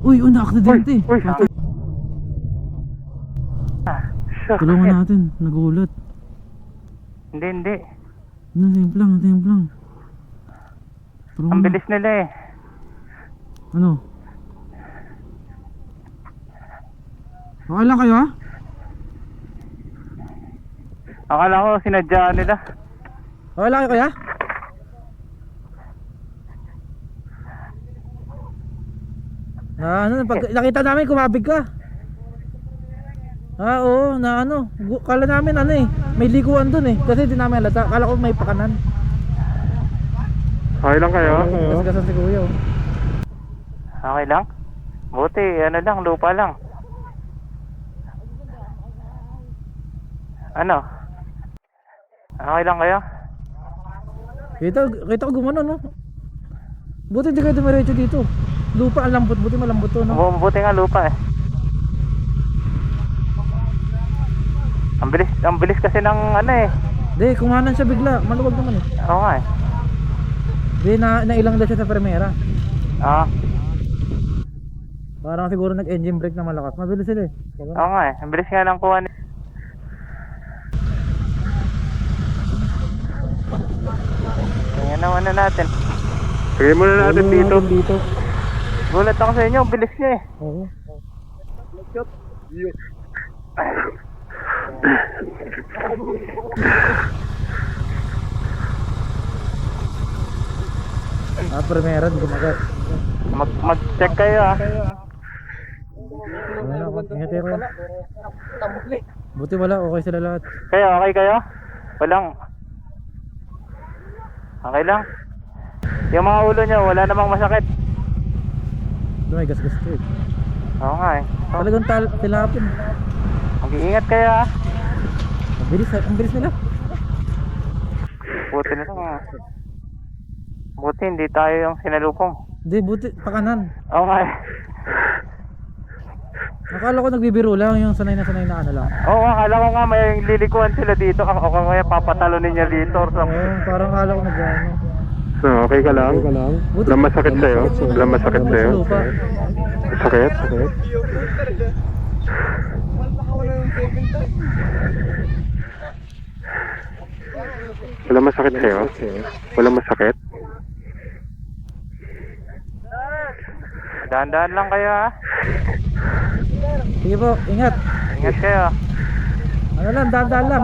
Uy, na-aksidente. Uy. Tulungan natin, nagulat. Hindi. Timp lang. Tulungan Ang na. bilis nila eh. Ano? Okay lang kayo ha? Akala ko sinadya nila. Okay lang kayo kaya? Pag nakita namin kumabig ka. Oo, kala namin may liguan dun eh. Kasi di namin halata, kala ko may pakanan. Okay lang kayo? Gasgasan si kuya oh. Okay lang? Buti, lupa lang. Ano? Okay lang kayo? Kita ko gumano no. Buti hindi kayo dumiretso dito. Lupa ang lambot, buti malambot to no. Buti nga lupa eh. Ang bilis kasi ng Hindi, kumanan siya bigla, maluwag naman eh. Oo nga eh. Hindi, nailang daw siya sa primera. Parang siguro nag-engine brake na malakas. Mabilis sila eh. Oo nga eh. Ang bilis nga lang kuha niya. Tingnan naman na natin. Lagay muna natin dito. Gulat ako sa inyo, ang bilis niya eh. Oo. Primera, di kumagat. Mag-check kayo ah. Ingat kayo. Buti wala, okay sila lahat. Kayo, okay kayo? Walang. Okay lang. Yung mga ulo nyo, wala namang masakit. May gas-gas ko eh. Oo nga eh. Talagang tilapin. Mag-iingat kayo ah. Ang bilis nila. Buti na lang. Buti hindi tayo yung sinalupong. Hindi, buti pakanan. Oo nga eh. Akala ko nagbibiro lang, yung sanay na lang. Oo, akala ko nga may lilikuan sila dito. O kaya papatalonin niya dito or something. Oo, parang akala ko nag-ano. No, okay ka lang? Buti, Walang masakit sa'yo? Walang masakit sa'yo? lupa. Sakit? Walang masakit sa'yo? Walang masakit? Dahan-dahan lang kayo ah. Sige po, ingat. Ingat kayo. Dahan-dahan lang.